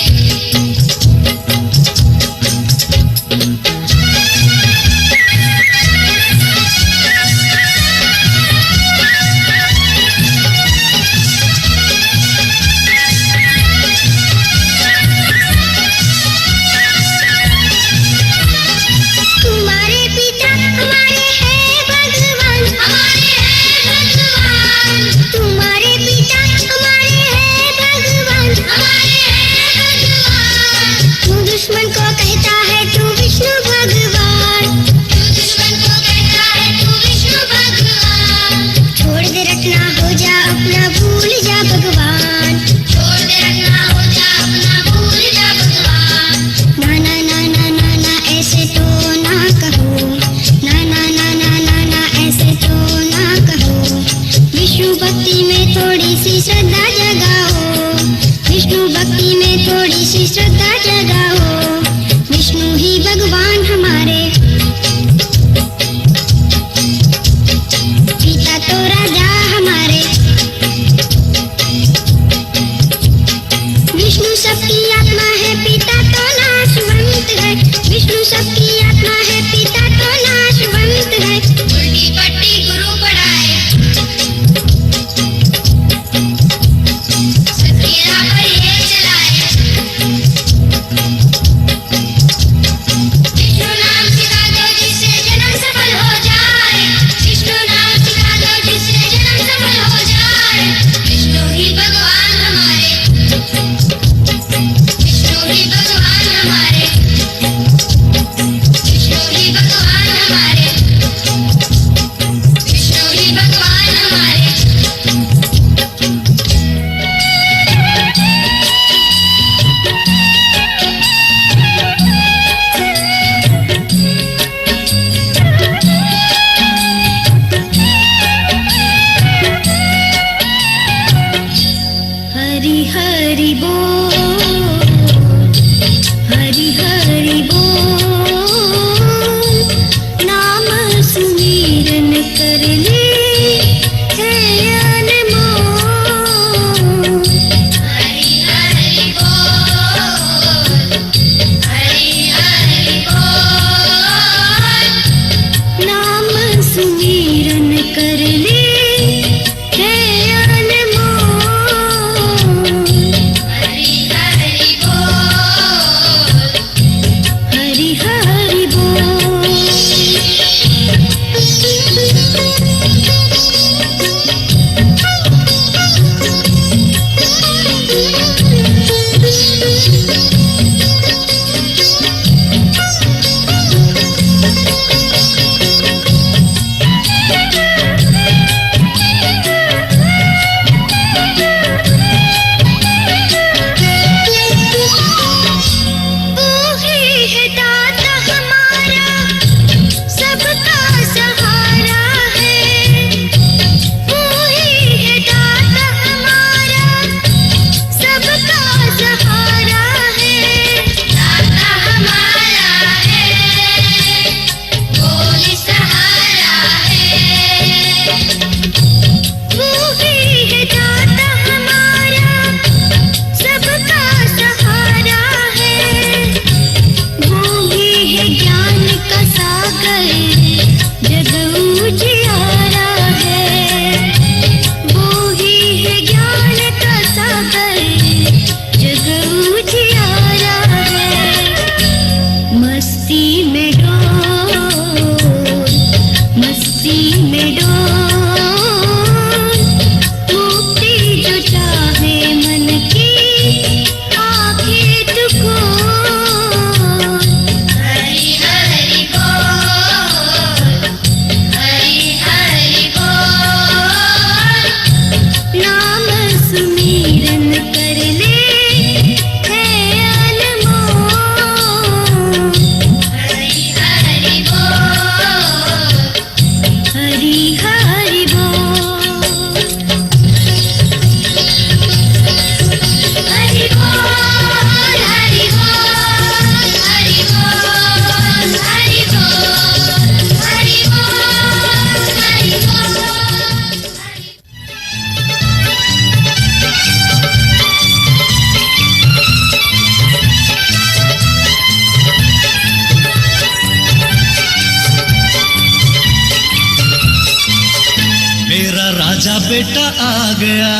बेटा आ गया,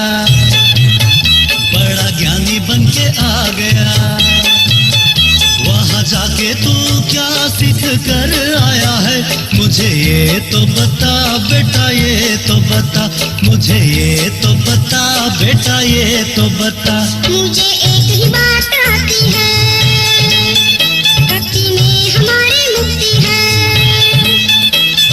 बड़ा ज्ञानी बन के आ गया। वहाँ जाके तू क्या सीख कर आया है, मुझे ये तो बता बेटा, ये तो बता, मुझे ये तो बता बेटा, ये तो बता। मुझे एक ही बात आती है, भक्ति में हमारी मुक्ति है।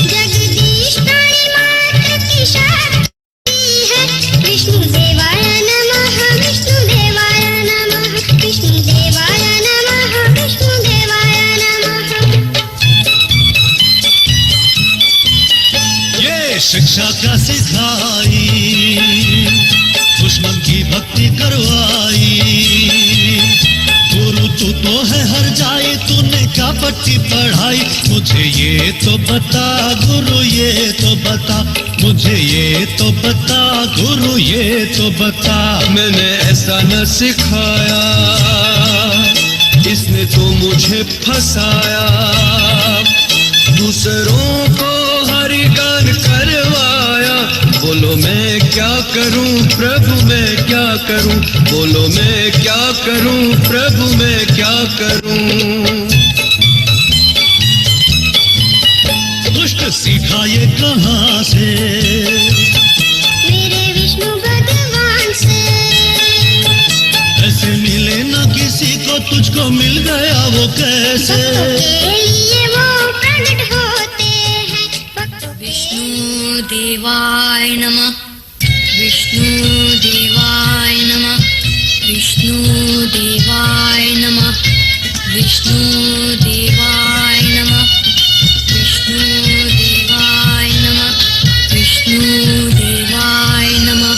जगदीश प्राणी मात्र की शक्ति है। विष्णु देवाय नमः, विष्णु देवाय नमः, विष्णु देवाय नमः, विष्णु देवाय नमः। ये शिक्षा क्या सिखाई, दुश्मन की भक्ति करवाई। गुरु तू तो है हर जाए, तूने क्या पट्टी पढ़ाई, मुझे ये तो बता गुरु, ये तो बता, मुझे ये तो बता गुरु, ये तो बता। मैंने ऐसा न सिखाया, इसने तो मुझे फंसाया। दूसरों को हरि गान करवाया। बोलो मैं क्या करूं प्रभु, मैं क्या करूं, बोलो मैं क्या करूं प्रभु, मैं क्या करूं। दुष्ट सीखा ये कहाँ से, मेरे विष्णु भगवान से। ऐसे मिले न किसी को, तुझको मिल गया वो कैसे। भक्तों के लिए वो प्रकट होते हैं। विष्णु देवाय नमः, विष्णु देवाय नमः, विष्णु देवाय नमः, विष्णु देवाय नमः, विष्णु देवाय नमः, विष्णु देवाय नमः।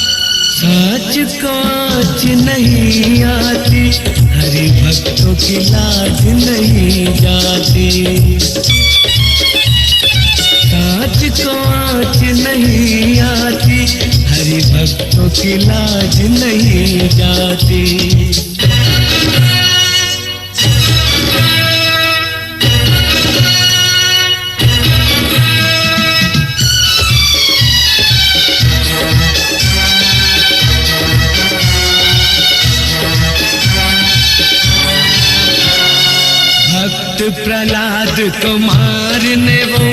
साच कांच नहीं आती, हरि भक्तों की लाज नहीं जाती। साच कांच नहीं आती, हरि भक्तों की लाज नहीं जाती। भक्त प्रहलाद को मारने वो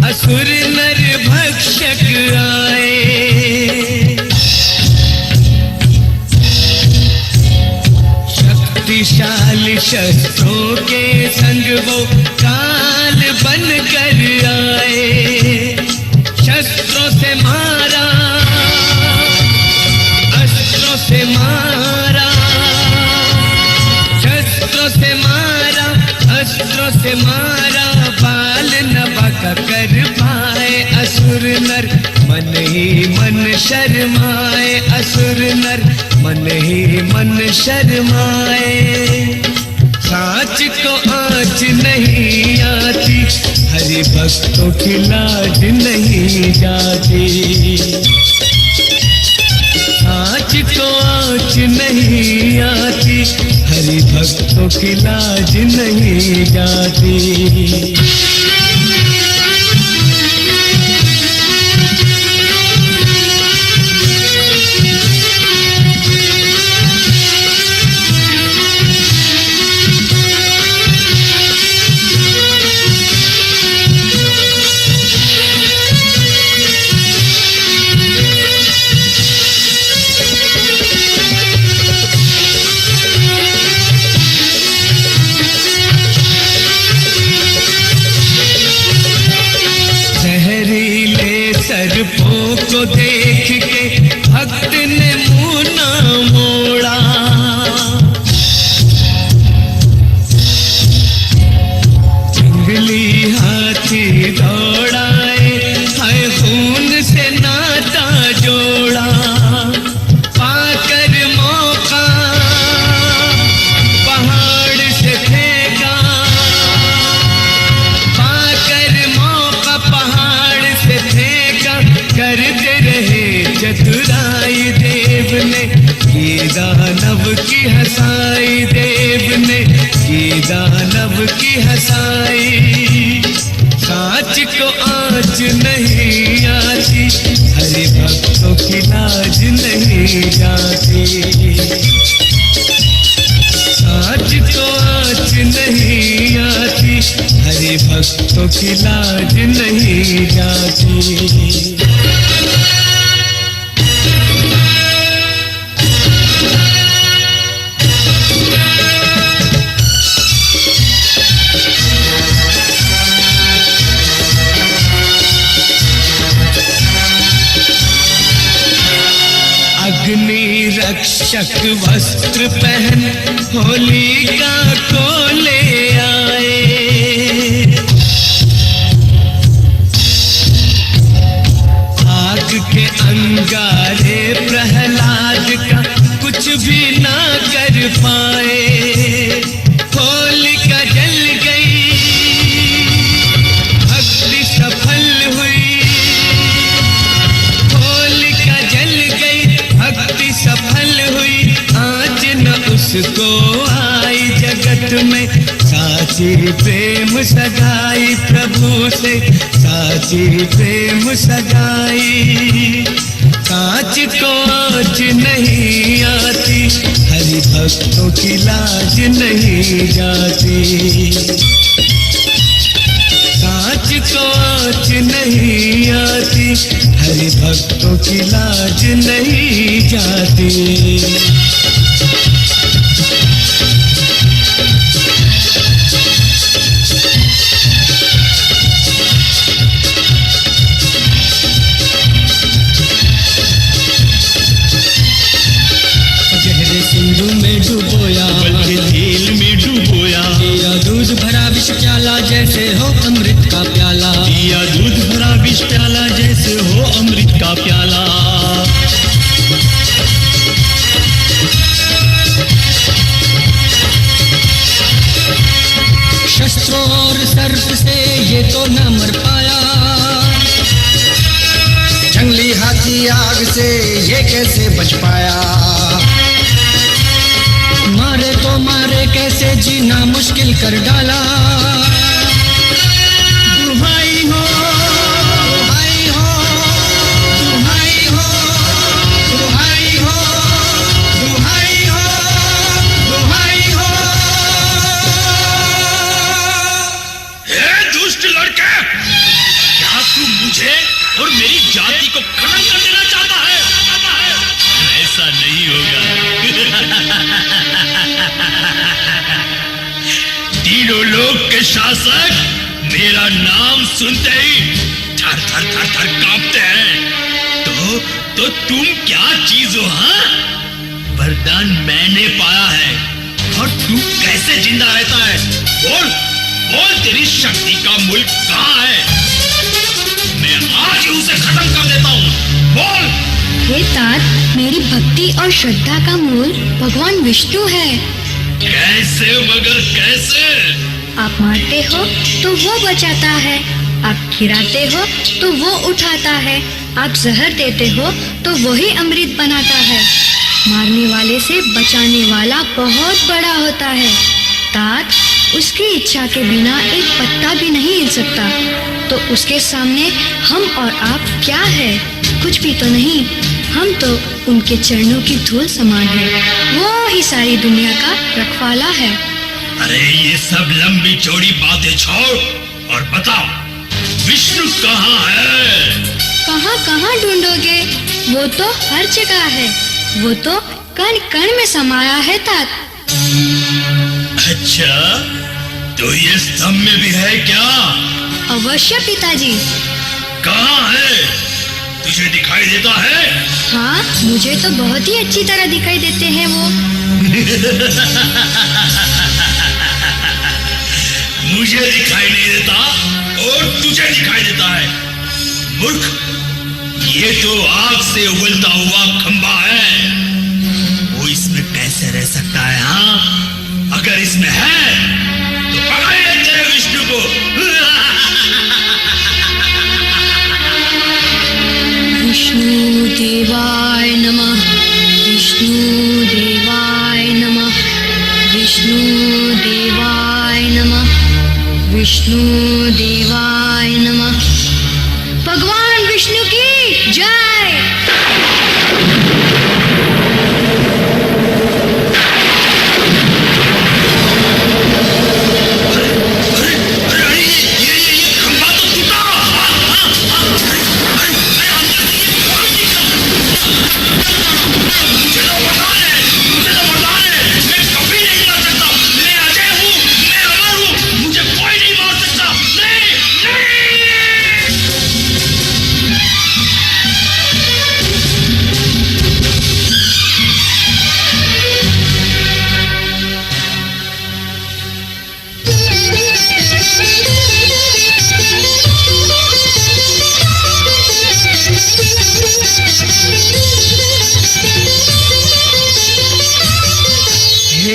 असुर नर भक्षक आए। शक्तिशाली शस्त्रों के संग वो काल बन कर आए। शस्त्रों से मारा, अस्त्रों से मारा, शस्त्रों से मारा, अस्त्रों से मारा। बाल न बाका कर पाए असुर नर, मन ही मन शर्माए। असुर नर मन ही मन शर्माए। साच को आँच नहीं आती, हरि भक्तों की लाज नहीं जाती। साच को आँच नहीं आती, हरि भक्तों की लाज नहीं जाती। सर्पों को देख के भक्त ने मुंह ना मोड़ा। जंगली हाथी दौड़ाए, हाय खून से नाता जोड़ा। पाकर मौका पहाड़ से फेंका, पाकर मौका पहाड़ से फेंका। करते रहे चतुराई देव ने, की दानव की हंसाई देव ने, की दानव की हंसाई। कांच को आँच नहीं आती, हरि भक्तों की लाज नहीं जाती। कांच को आँच नहीं आती, हरि भक्तों की लाज नहीं जाती। अग्नि रक्षक वस्त्र पहन होलिका को ले आए। आग के अंगारे प्रहलाद का कुछ भी ना कर पाए। होलिका जल गई, भक्ति सफल हुई। होलिका जल गई, भक्ति सफल हुई। आँच न उसको आई जगत में, साची प्रेम सगाई प्रभु से, साची प्रेम सगाई। कांच को आँच नहीं आती, हरि भक्तों की लाज नहीं जाती। कांच को आँच नहीं आती, हरि भक्तों की लाज नहीं जाती। गहरे सिंधु में डुबोया, बल्कि झील में डुबोया। दिया दूध भरा विष प्याला, जैसे हो अमृत का प्याला। दिया दूध भरा विष प्याला, जैसे हो अमृत का प्याला। शस्त्रों और सर्प से ये तो न मर पाया, जंगली हाथी आग से ये कैसे बच पाया। मारे तो मारे कैसे, जीना मुश्किल कर डाला। दुहाई हो, दुहाई हो, दुहाई हो, दुहाई हो, दुहाई हो, दुहाई हो। हे दुष्ट लड़के, क्या तू मुझे और मेरी जाति को खत्म कर देना चाहता है? ऐसा नहीं होगा। तीनों लोक के शासक मेरा नाम सुनते ही थर थर थर थर कांपते हैं। तो तुम क्या चीज हो? हाँ, वरदान मैंने पाया है, और तू कैसे जिंदा रहता है? बोल बोल, तेरी शक्ति का मूल कहाँ है? मैं आज ही उसे खत्म कर देता हूँ। बोल। हे तात, मेरी भक्ति और श्रद्धा का मूल भगवान विष्णु है। कैसे मगर कैसे? आप मारते हो तो वो बचाता है, आप गिराते हो तो वो उठाता है, आप जहर देते हो तो वही अमृत बनाता है। मारने वाले से बचाने वाला बहुत बड़ा होता है। तात, उसकी इच्छा के बिना एक पत्ता भी नहीं हिल सकता, तो उसके सामने हम और आप क्या है? कुछ भी तो नहीं। हम तो उनके चरणों की धूल समान है। वो ही सारी दुनिया का रखवाला है। अरे ये सब लंबी चौड़ी बातें छोड़ और बताओ, विष्णु कहाँ है? कहाँ कहाँ ढूंढोगे? वो तो हर जगह है, वो तो कण कण में समाया है तात। अच्छा, तो ये स्तंभ में भी है क्या? अवश्य पिताजी। कहाँ है? तुझे दिखाई देता है? हाँ, मुझे तो बहुत ही अच्छी तरह दिखाई देते हैं वो। मुझे दिखाई नहीं देता और तुझे दिखाई देता है। मूर्ख, ये तो आग से उबलता हुआ खंभा है, वो इसमें कैसे रह सकता है? हाँ, अगर इसमें है तो पकड़ ले तेरे विष्णु को। विष्णु देवाय नमः, विष्णु देवाय नमः, विष्णु देवाय नमः, विष्णु देवाय नमः। भगवान विष्णु की जय।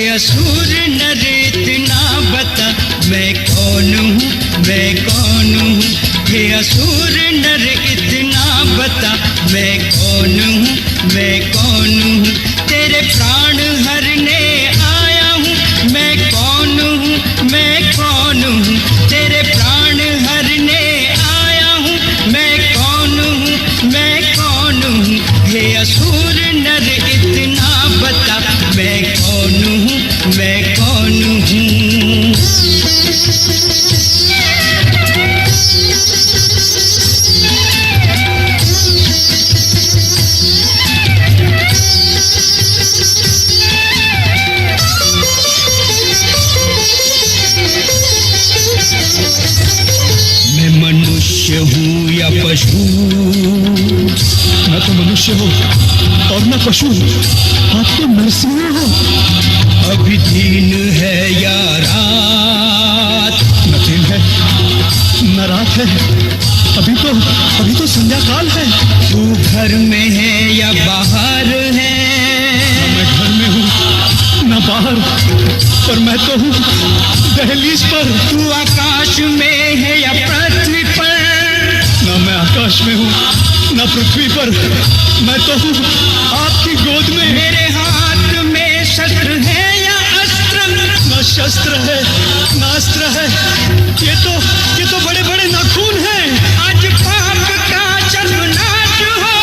असुर नर इतना बता मैं कौन हूँ, मैं कौन हूँ। हे असुर नर इतना बता मैं कौन हूँ, मैं कौन हूँ। तेरे प्राण हरने आया हूँ, मैं कौन हूँ, मैं कौन हूँ। तेरे प्राण हरने आया हूँ, मैं कौन हूँ, मैं कौन हूँ। हे असुर नर इतना बता मैं कौन हूँ, मैं कौन हूँ। मैं मनुष्य हूँ या पशु? मैं तो मनुष्य हूँ और मैं पशु। आप तो नरसिंह हो। अभी दिन है या रात? न दिन है न रात है, अभी तो संध्या काल है। तू घर में है या बाहर है? मैं घर में हूँ न बाहर, पर मैं तो हूँ दहलीज पर। तू आकाश में है या पृथ्वी पर? न मैं आकाश में हूँ न पृथ्वी पर, मैं तो हूँ आपकी गोद में। मेरे हाथ में शस्त्र है या अस्त्र? न शस्त्र है न अस्त्र है, ये तो बड़े बड़े नाखून हैं। आज पाप का सर्वनाश हो।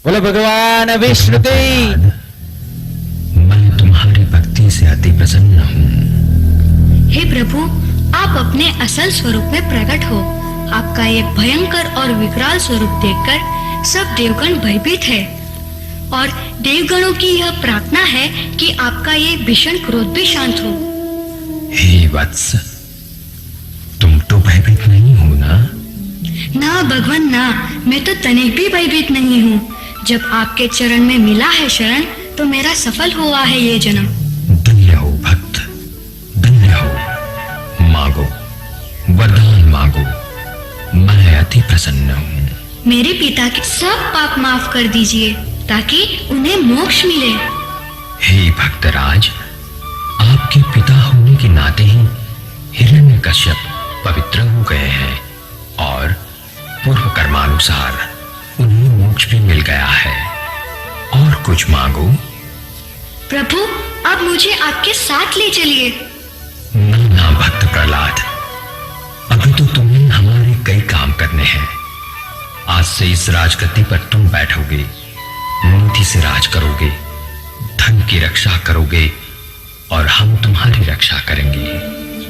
बोलो भगवान विष्णु की। मैं तुम्हारी भक्ति से अति प्रसन्न हूँ। हे प्रभु, आप अपने असल स्वरूप में प्रकट हो। आपका ये भयंकर और विकराल स्वरूप देखकर सब देवगण भयभीत है और देवगणों की यह प्रार्थना है कि आपका ये भीषण क्रोध भी शांत हो। हे वत्स, तुम तो भयभीत नहीं हो ना? ना भगवान ना, मैं तो तनिक भी भयभीत नहीं हूँ। जब आपके चरण में मिला है शरण, तो मेरा सफल हुआ है ये जन्म। धन्य हो भक्त, धन्य हो। मांगो, वरदान मांगो, मैं अति प्रसन्न हूँ। मेरे पिता के सब पाप माफ कर दीजिए ताकि उन्हें मोक्ष मिले। हे भक्तराज, आपके पिता होने के नाते ही हिरण्यकश्यप पवित्र हो गए हैं और पूर्व कर्मानुसार उन्हें मोक्ष भी मिल गया है। और कुछ मांगो। प्रभु, आप मुझे आपके साथ ले चलिए। ना भक्त प्रहलाद, अभी तो तुम्हें हमारे कई काम करने हैं। आज से इस राजगद्दी पर तुम बैठोगे, नीति से राज करोगे, धन की रक्षा करोगे और हम तुम्हारी रक्षा करेंगे।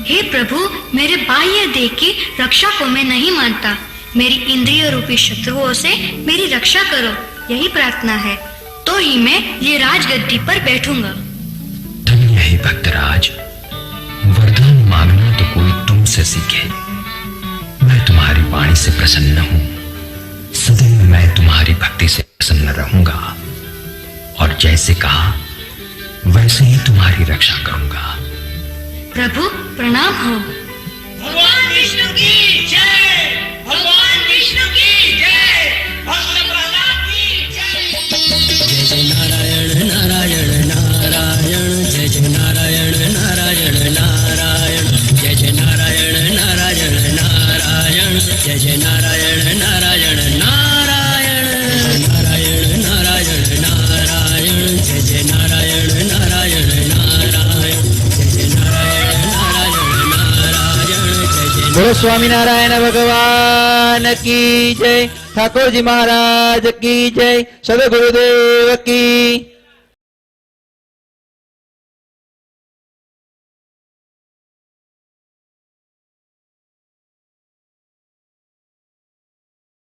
हे प्रभु, मेरे बाह्य देह की रक्षा को मैं नहीं मानता। मेरी इंद्रिय रूपी शत्रुओं से मेरी रक्षा करो, यही प्रार्थना है, तो ही मैं ये राजगद्दी पर बैठूंगा। धन्य है भक्तराज, वरदान मांगना तो कोई तुमसे सीखे। मैं तुम्हारी वाणी से प्रसन्न हूं, सदैव मैं तुम्हारी भक्ति से प्रसन्न रहूंगा और जैसे कहा वैसे ही तुम्हारी रक्षा करूंगा। प्रभु प्रणाम हो। भगवान विष्णु की जय, भगवान विष्णु की जय, भक्त प्रहलाद की जय। जय जय नारायण नारायण नारायण, जय जय नारायण नारायण नारायण, जय जय नारायण नारायण नारायण, जय जय नारायण नारायण नारायण, नारायण नारायण नारायण, जय जय नारायण नारायण नारायण, जय जय नारायण नारायण नारायण, जय जय। बोलो स्वामीनारायण भगवान की जय, ठाकुर जी महाराज की जय, सदगुरुदेव की